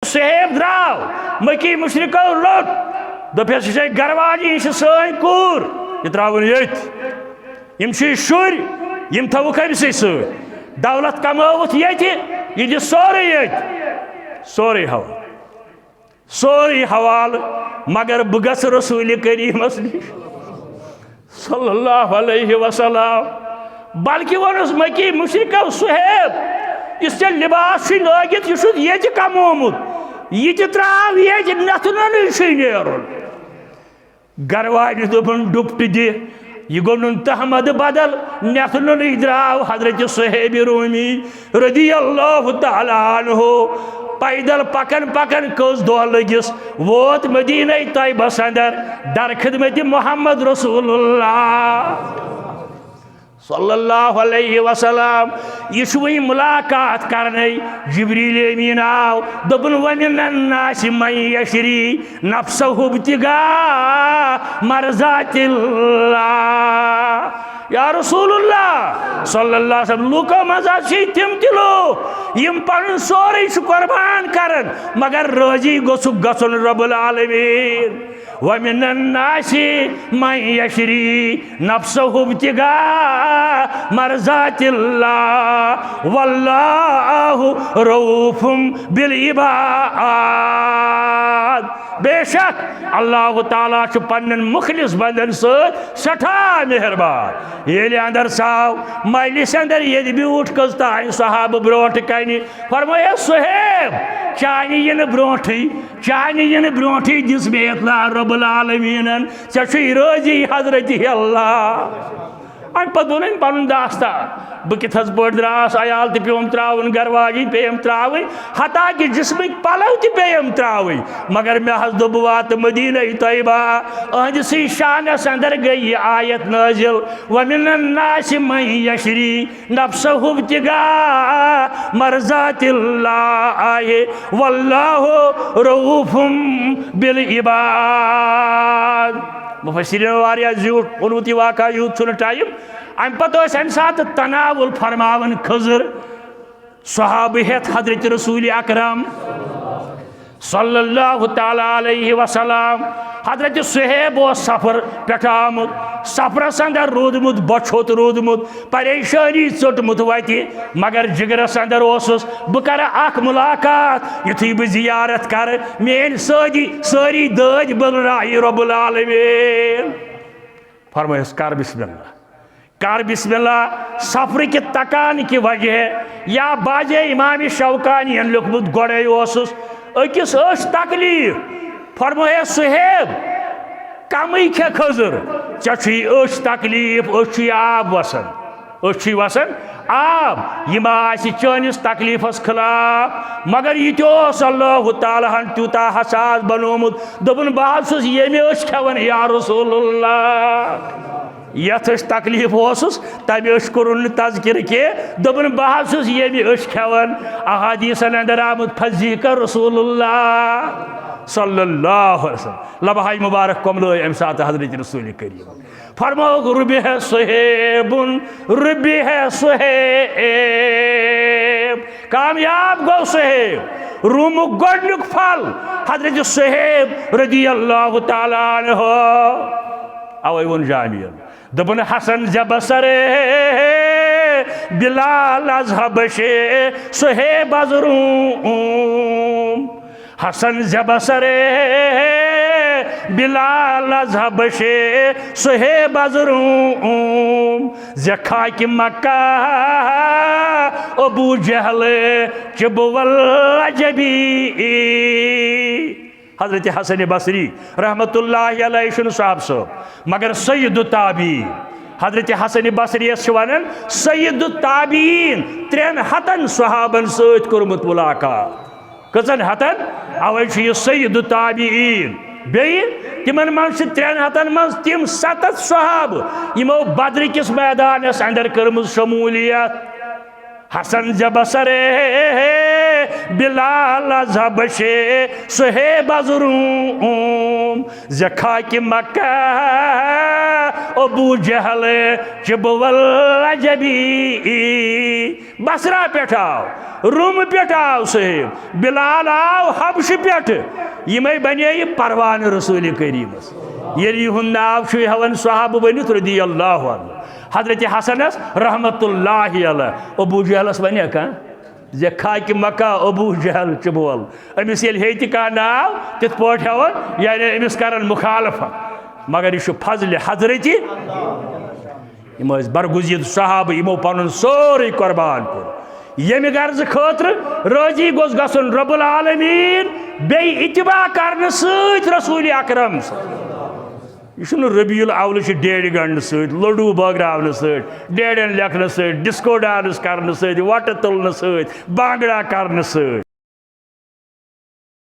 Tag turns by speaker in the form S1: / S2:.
S1: Suhaib draw Maki mushriko lot Dopes she garwaji is soin kur Yitrawun yet Yim she shur Yim tawukam sisu Dawlat kamawut yeti Yidi sorry yet Sorry hawal Sorry hawal Magar bugas Rasuli Kareem asli Sallallahu alayhi wa sallam Balki wanus maki mushriko Suhaib Is libas she logit you should yet kamomut Yitrav yet nothing on senior Garwaj dupun duptidi You go nun Tahmad Badal National Idraw Hadrat Suhaib Rumi Radiyallahu ta'ala anhu Paidal pakan Kos Dolagis Vot Medina Taiba Sandar Dar Khidmati Muhammad Rasulullah Sallallahu alayhi wa sallam Yishwi mulaqat karne Jibril Amin aw Dabun wa minan nasi man yashri Nafsahu ibtiga Marzatillah Ya Rasulullah Sallallahu alayhi wa sallam Luka mazashi timtilo Yim pan sori shukarban karan Magar raji gosuk gasun Rabbul Alamin ومن الناس من يشري نفسه ابتغاء مرضات الله والله رؤوف بالعباد बेशक अल्लाह ताला पन्न मुखलिस बंदन सठा मेहरबान ये अंदर साव मजलिस अंदर ये ब्यूट कज तान सहाब ब्रोट कन फरमाया सुहैब चानि यन ब्रोठी दिस बेतला रब्बुल आलमीन चे रोजी हजरत अल्लाह अम पे दोन पन दास्ता बह कित पे द्रास अयाल पेम त्रावन गरवाजी पेम त्रावन हता कि जिस्मिक पलव पेम त्रावन मगर मे दोप वात मदीना तैयबा अहदस शानस अंदर गई आयत नाजिल वमिनन नास मन यशरी नफ्सहु इब्तिगा मरज़ातिल्लाह वल्लाहु रऊफुम बिल इबाद मुफस्सिरीन वारिया झूठ उनवती वाका यूथ छुन टाइम अम पतो अमि सात तनावुल फरमावन खजर सहाब हेत हजरत रसूल अकरम सल्लल्लाहु ताला अलैहि वसल्लम हजरत सुहैब सफर पे आमुत सफरस अंदर रोदमुत बछोत रोदमुत परेशानी चोटमुत वत मगर जिगरस अंदर बह कर मुलाकात युथी बह जियारत कर मेन सारी दज बलराई रब्बुल आलमीन फरमायस कर बिस्मिल्लाह सफर के तकान की वजह या बाजे इमाम शौकानी लिखमुत गोड़े अकिस तकलीफ फरमाया सुहैब कमी खे खजर चे तकलीफ आब वसन आब यह चनिस तकलीफस खिलाफ मगर यह अल्लाह ताला तूता हसास बनोमुत दोपन बह ये खेवन या रसूलुल्लाह यथ तकलीफ तमे कोर तज़किर के दोपन बह ये खेवन अहादीसन अंदर आमुत फजी कर रसूलुल्लाह सल्लल्लाहु अलैहि वसल्लम लबहाई मुबारक कमलो अम सात हजरत रसूल करीम फरमाओ रुबी है सुहैब कामयाब गो सुहैब रूमुक गोडनुक फल हजरत सुहैब रदियल्लाहु ताला अन्हु अवै वोन जामियन दोपन हसन जबसरे बिलाल अजहबशे सुहैब अजरूम हसन जबसरे बिलाल अजहबशे सुहैब अजरूम जखा कि मक्का अबू जहल चबुवल अजबी हजरत हसन बसरी रहमतुल्लाह अलैहि साहब साहब मगर सैयद ताबीन हजरत हसन बसरी वन सैयद ताबीन 300 सहाबन सत कोरमुत मुलाकात कजन हतन अवै सैयद ताबीन बेय तिमन मन 300 मज तिम 7 सहाब यमो बद्र किस मैदानस अंदर कर्म शमूलियत हसन जबसरे बिलाल हबशे सुहेब रूम जखा कि मक्का अबू जहल चिबवल अजबी बसरा पे आओ रूम पे आओ सुहेब बिलाल आओ हबश पे यमे बने परवान रसूल करीमस ये नाव हवन साहब वनित रदी अल्लाह हजरत हसनस रहमतुल्लाहि अलैह अबू जहलस वन जे खा कि मक्का अबू जहल चिबोल अमिस ये नाव तिथ पट हवन यानी अमिस कर मुखालफत मगर यह फजल हजरत बरगुजीद साहब यमो पन सोरे कुर्बान कोर यमि गर्ज खतर राजी गोस गसन रब्बुल आलमीन बे इत्तिबा करने सत रसूल अकरम यह रबीउल अव्वल डेड गंड सत लड्डू बगरावन सत डेडन लेखन सत डिस्को डांस करने सत वट तुलन सत बांगड़ा करने सत।